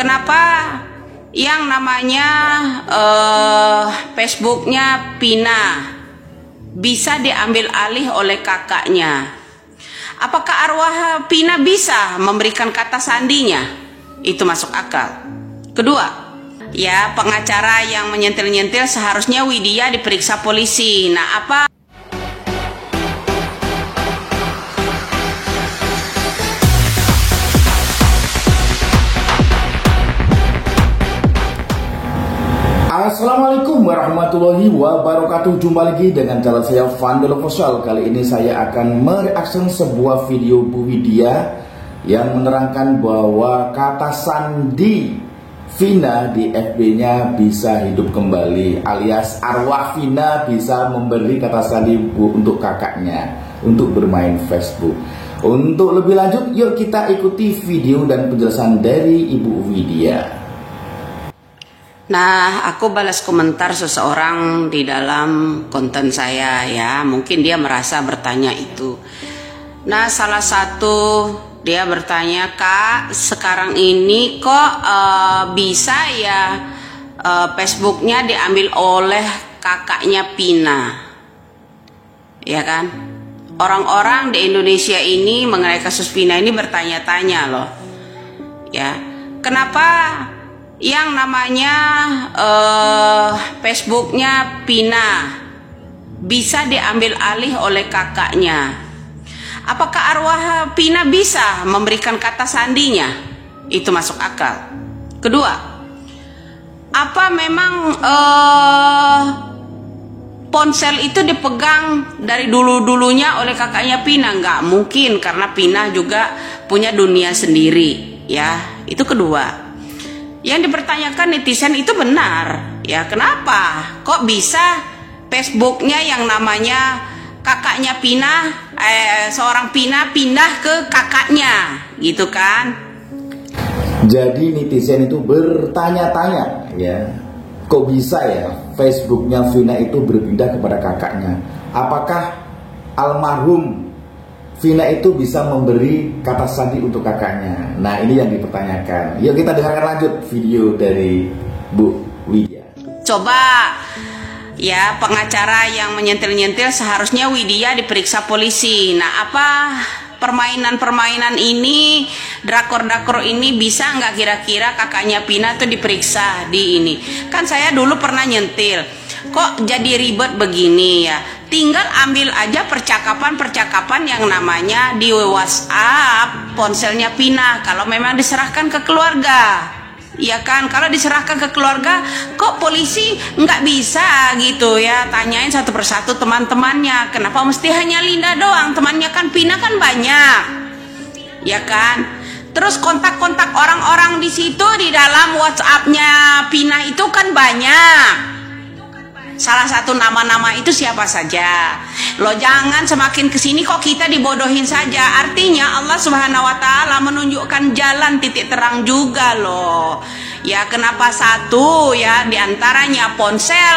Kenapa yang namanya Facebooknya Pina bisa diambil alih oleh kakaknya? Apakah arwah Pina bisa memberikan kata sandinya? Itu masuk akal. Kedua, ya, pengacara yang menyentil-nyentil seharusnya Widya diperiksa polisi. Nah, apa Assalamualaikum warahmatullahi wabarakatuh. Jumpa lagi dengan channel saya Vandel Official. Kali ini saya akan mereaction sebuah video Bu Widya yang menerangkan bahwa kata sandi Vina di FB-nya bisa hidup kembali, alias arwah Vina bisa memberi kata sandi untuk kakaknya untuk bermain Facebook. Untuk lebih lanjut, yuk kita ikuti video dan penjelasan dari Ibu Widya. Nah, aku balas komentar seseorang di dalam konten saya, ya. Mungkin dia merasa bertanya itu. Nah, salah satu dia bertanya, "Kak, sekarang ini kok bisa ya Facebooknya diambil oleh kakaknya Pina?" Ya kan? Orang-orang di Indonesia ini mengenai kasus Pina ini bertanya-tanya loh. Ya, kenapa yang namanya Facebooknya Pina bisa diambil alih oleh kakaknya? Apakah arwah Pina bisa memberikan kata sandinya? Itu masuk akal. Kedua, apa memang ponsel itu dipegang dari dulu-dulunya oleh kakaknya Pina? Nggak mungkin, karena Pina juga punya dunia sendiri, ya. Itu kedua. Yang dipertanyakan netizen itu benar, ya. Kenapa kok bisa Facebooknya yang namanya kakaknya Pina, seorang Pina pindah ke kakaknya, gitu kan? Jadi netizen itu bertanya-tanya, ya, kok bisa ya Facebooknya Vina itu berpindah kepada kakaknya? Apakah almarhum Vina itu bisa memberi kata sandi untuk kakaknya? Nah, ini yang dipertanyakan. Yuk kita dengarkan lanjut video dari Bu Widya. Coba, ya, pengacara yang menyentil-nyentil seharusnya Widya diperiksa polisi. Nah, apa permainan-permainan ini, drakor-drakor ini bisa nggak kira-kira kakaknya Pina tuh diperiksa di ini? Kan saya dulu pernah nyentil. Kok jadi ribet begini ya? Tinggal ambil aja percakapan-percakapan yang namanya di WhatsApp ponselnya Pina. Kalau memang diserahkan ke keluarga, ya kan? Kalau diserahkan ke keluarga, kok polisi nggak bisa gitu ya? Tanyain satu persatu teman-temannya. Kenapa mesti hanya Linda doang? Temannya kan Pina kan banyak, ya kan? Terus kontak-kontak orang-orang di situ di dalam WhatsApp-nya Pina itu kan banyak. Salah satu nama-nama itu siapa saja. Lo jangan semakin kesini kok kita dibodohin saja. Artinya Allah Subhanahu Wa Taala menunjukkan jalan titik terang juga loh. Ya, kenapa satu ya diantaranya ponsel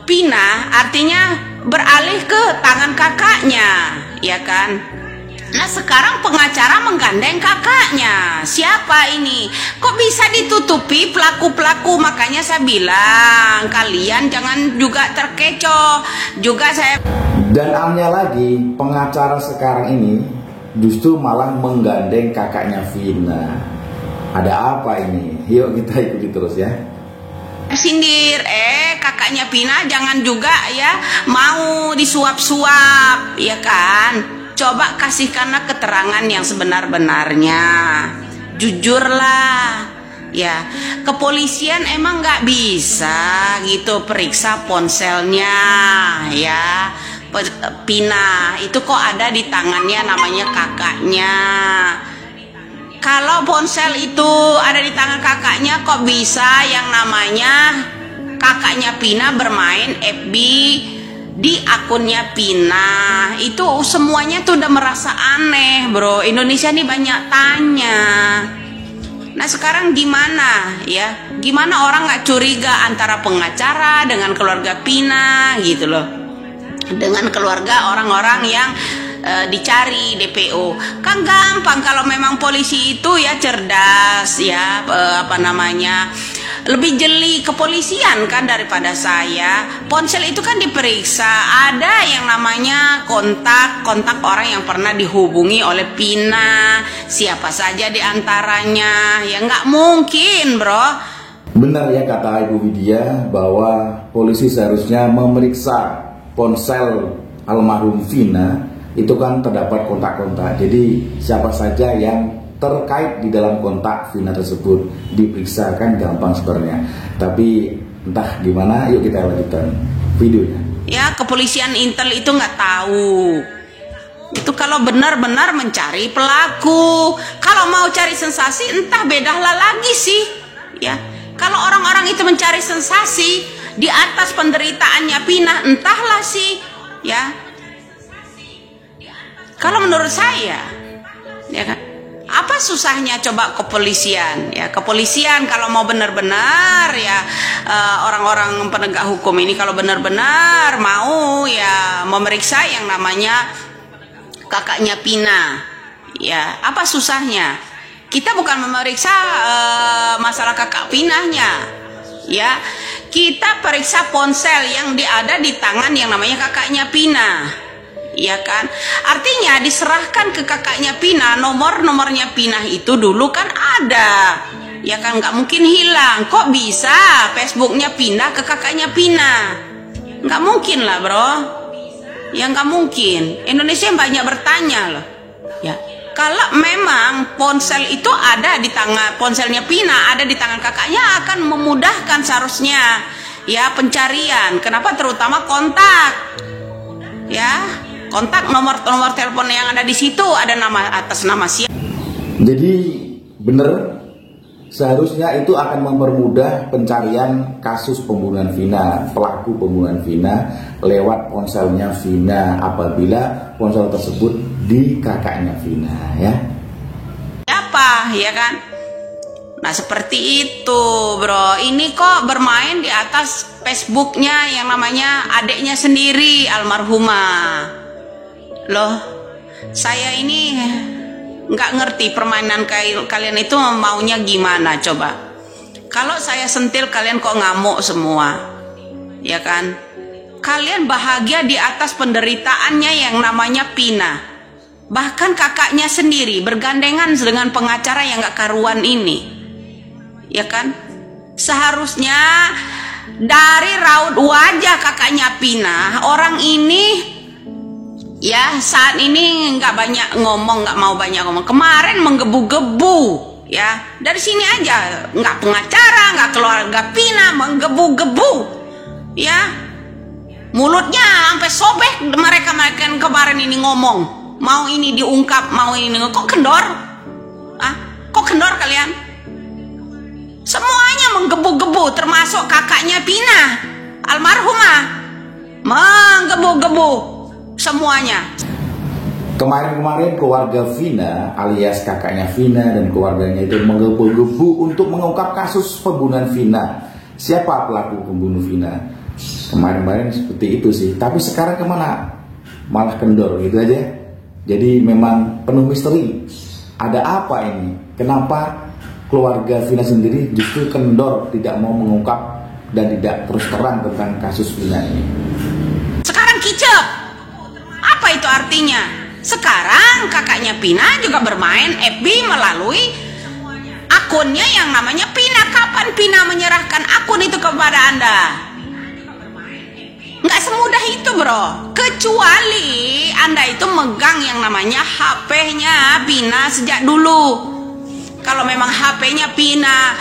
Pina artinya beralih ke tangan kakaknya, ya kan? Nah, sekarang pengacara menggandeng kakaknya. Siapa ini? Kok bisa ditutupi pelaku-pelaku? Makanya saya bilang, kalian jangan juga terkecoh. Juga saya. Dan anehnya lagi, pengacara sekarang ini justru malah menggandeng kakaknya Vina. Ada apa ini? Yuk kita ikuti terus ya. Sindir, kakaknya Pina jangan juga ya mau disuap-suap, ya kan? Coba kasihkanlah keterangan yang sebenar-benarnya, jujurlah, ya. Kepolisian emang nggak bisa gitu periksa ponselnya, ya. Pina itu kok ada di tangannya namanya kakaknya. Kalau ponsel itu ada di tangan kakaknya, kok bisa yang namanya kakaknya Pina bermain FB di akunnya Pina? Itu semuanya tuh udah merasa aneh, bro. Indonesia nih banyak tanya. Nah, sekarang gimana ya? Gimana orang nggak curiga antara pengacara dengan keluarga Pina gitu loh, dengan keluarga orang-orang yang dicari DPO. Kan gampang kalau memang polisi itu ya cerdas ya, lebih jeli kepolisian kan daripada saya. Ponsel itu kan diperiksa, ada yang namanya kontak orang yang pernah dihubungi oleh Pina, siapa saja di antaranya. Ya nggak mungkin, bro. Benar ya kata Ibu Widya bahwa polisi seharusnya memeriksa ponsel almarhum Vina. Itu kan terdapat kontak-kontak. Jadi siapa saja yang terkait di dalam kontak Vina tersebut diperiksa, kan gampang sebenarnya. Tapi entah gimana, yuk kita lanjutkan videonya. Ya, kepolisian intel itu nggak tahu. Itu kalau benar-benar mencari pelaku. Kalau mau cari sensasi, entah bedalah lagi sih. Ya, kalau orang-orang itu mencari sensasi di atas penderitaannya Pina, entahlah sih. Ya. Kalau menurut saya, ya kan, apa susahnya coba kepolisian? Ya, kepolisian kalau mau benar-benar ya orang-orang penegak hukum ini kalau benar-benar mau ya memeriksa yang namanya kakaknya Pina, ya apa susahnya? Kita bukan memeriksa masalah kakak Pinanya, ya kita periksa ponsel yang ada di tangan yang namanya kakaknya Pina. Ya kan, artinya diserahkan ke kakaknya Pina, nomornya Pina itu dulu kan ada, ya kan, nggak mungkin hilang. Kok bisa Facebooknya pindah ke kakaknya Pina? Nggak mungkin lah, bro. Ya nggak mungkin. Indonesia banyak bertanya loh. Ya, kalau memang ponsel itu ada di tangan, ponselnya Pina ada di tangan kakaknya, akan memudahkan seharusnya ya pencarian. Kenapa? Terutama kontak, ya. Kontak nomor telepon yang ada di situ ada nama atas nama siapa. Jadi benar, seharusnya itu akan mempermudah pencarian kasus pembunuhan Vina, pelaku pembunuhan Vina lewat ponselnya Vina apabila ponsel tersebut di kakaknya Vina, ya. Siapa, ya kan? Nah seperti itu, bro. Ini kok bermain di atas Facebooknya yang namanya adiknya sendiri almarhumah. Loh, saya ini nggak ngerti permainan kalian itu maunya gimana coba. Kalau saya sentil kalian kok ngamuk semua, ya kan? Kalian bahagia di atas penderitaannya yang namanya Pina. Bahkan kakaknya sendiri bergandengan dengan pengacara yang nggak karuan ini, ya kan? Seharusnya dari raut wajah kakaknya Pina, orang ini ya saat ini nggak mau banyak ngomong. Kemarin menggebu-gebu, ya dari sini aja, nggak pengacara, nggak keluarga Pina, menggebu-gebu, ya mulutnya sampai sobek. Mereka kemarin ini ngomong, mau ini diungkap, mau ini kok kendor, kok kendor kalian? Semuanya menggebu-gebu, termasuk kakaknya Pina, almarhumah, menggebu-gebu. Semuanya. Kemarin keluarga Vina alias kakaknya Vina dan keluarganya itu menggebu-gebu untuk mengungkap kasus pembunuhan Vina. Siapa pelaku pembunuh Vina? Kemarin seperti itu sih. Tapi sekarang kemana? Malah kendor gitu aja. Jadi memang penuh misteri. Ada apa ini? Kenapa keluarga Vina sendiri justru kendor, tidak mau mengungkap dan tidak terus terang tentang kasus Vina ini? Sekarang kicep. Apa itu artinya? Sekarang kakaknya Pina juga bermain FB melalui akunnya yang namanya Pina. Kapan Pina menyerahkan akun itu kepada Anda? Nggak semudah itu, bro. Kecuali Anda itu megang yang namanya HP-nya Pina sejak dulu. Kalau memang HP-nya Pina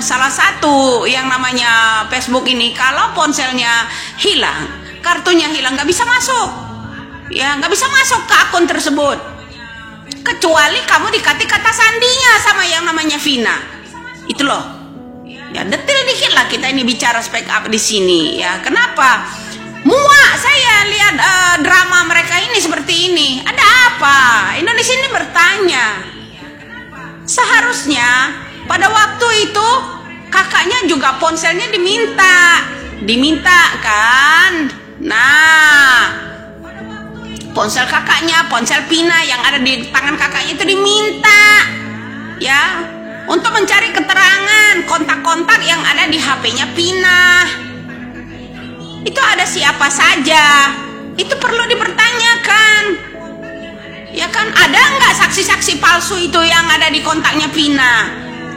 salah satu yang namanya Facebook ini, kalau ponselnya hilang, kartunya hilang, nggak bisa masuk, ya nggak bisa masuk ke akun tersebut, kecuali kamu dikasih kata sandinya sama yang namanya Vina, itu loh. Ya detail dikit lah kita ini bicara speak up di sini, ya kenapa? Muak saya lihat drama mereka ini seperti ini. Ada apa? Indonesia ini bertanya. Seharusnya pada waktu itu kakaknya juga ponselnya diminta kan. Nah, ponsel kakaknya, ponsel Vina yang ada di tangan kakaknya itu diminta, ya, untuk mencari keterangan kontak-kontak yang ada di HP-nya Vina. Itu ada siapa saja, itu perlu dipertanyakan, ya kan? Ada nggak saksi-saksi palsu itu yang ada di kontaknya Vina?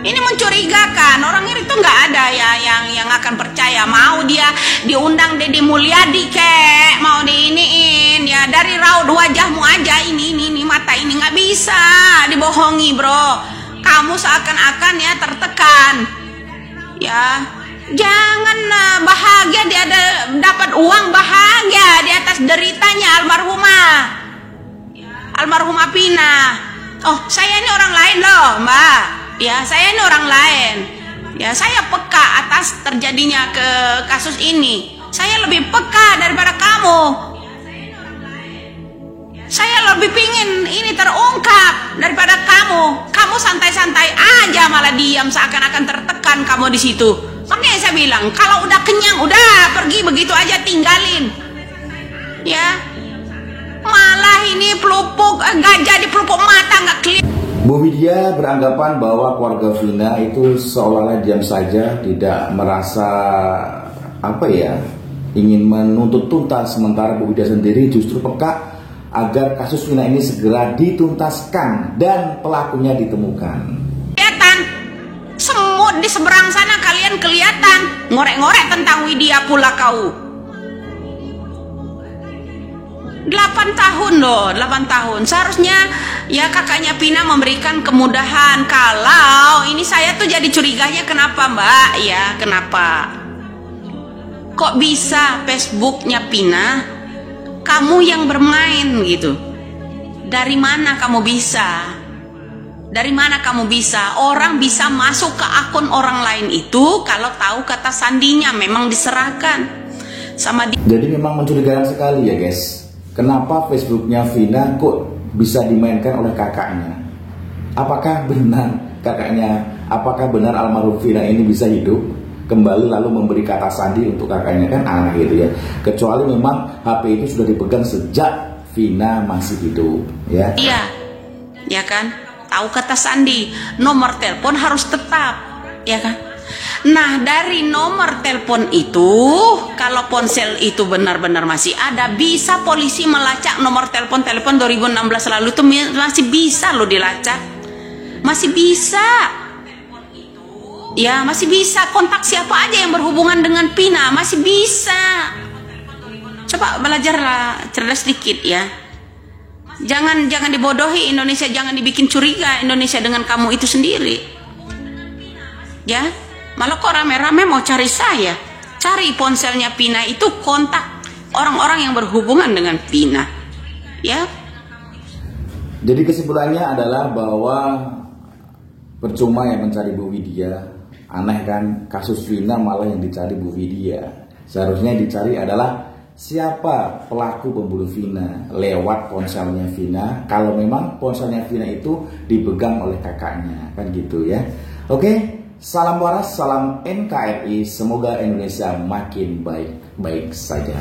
Ini mencurigakan. Orang itu nggak ada ya yang akan percaya. Mau dia diundang Deddy Mulyadi kek, mau diiniin ya, dari raut wajahmu aja ini mata ini nggak bisa dibohongi, bro. Kamu seakan-akan ya tertekan, ya. Jangan bahagia dia dapat uang, bahagia di atas deritanya almarhumah Vina. Oh, saya ini orang lain loh, Mbak. Ya, saya ini orang lain. Ya, saya peka atas terjadinya ke kasus ini. Saya lebih peka daripada kamu. Saya lebih pingin ini terungkap daripada kamu. Kamu santai-santai aja malah diam seakan-akan tertekan kamu di situ. Makanya saya bilang, kalau udah kenyang, udah pergi begitu aja, tinggalin. Ya, malah ini pelupuk gajah di pelupuk mata nggak kelihatan. Bu Widya beranggapan bahwa keluarga Vina itu seolah-olah diam saja, tidak merasa ingin menuntut tuntas, sementara Bu Widya sendiri justru peka agar kasus Vina ini segera dituntaskan dan pelakunya ditemukan. Kelihatan semut di seberang sana, kalian kelihatan ngorek-ngorek tentang Widya pula kau. 8 tahun loh, 8 tahun. Seharusnya ya kakaknya Vina memberikan kemudahan. Kalau ini saya tuh jadi curiganya, kenapa Mbak? Ya, kenapa? Kok bisa Facebooknya Vina kamu yang bermain gitu? Dari mana kamu bisa? Dari mana kamu bisa? Orang bisa masuk ke akun orang lain itu kalau tahu kata sandinya memang diserahkan sama dia. Jadi memang mencurigakan sekali ya guys. Kenapa Facebooknya Vina kok bisa dimainkan oleh kakaknya? Apakah benar kakaknya? Apakah benar almarhum Vina ini bisa hidup kembali lalu memberi kata sandi untuk kakaknya? Kan aneh gitu ya. Kecuali memang HP itu sudah dipegang sejak Vina masih hidup, ya. Iya, ya kan? Tahu kata sandi, nomor telepon harus tetap, ya kan? Nah, dari nomor telepon itu, kalau ponsel itu benar-benar masih ada, bisa polisi melacak nomor telepon 2016 lalu itu masih bisa loh dilacak. Masih bisa. Ya, masih bisa kontak siapa aja yang berhubungan dengan Vina, masih bisa. Coba belajarlah cerdas sedikit ya. Jangan dibodohi Indonesia, jangan dibikin curiga Indonesia dengan kamu itu sendiri. Ya. Malah kok rame-rame mau cari saya. Cari ponselnya Vina itu, kontak orang-orang yang berhubungan dengan Vina. Ya. Jadi kesimpulannya adalah bahwa percuma yang mencari Bu Widya. Aneh kan, kasus Vina malah yang dicari Bu Widya. Seharusnya dicari adalah siapa pelaku pembunuh Vina lewat ponselnya Vina. Kalau memang ponselnya Vina itu dipegang oleh kakaknya, kan gitu ya. Oke. Salam waras, salam NKRI, semoga Indonesia makin baik-baik saja.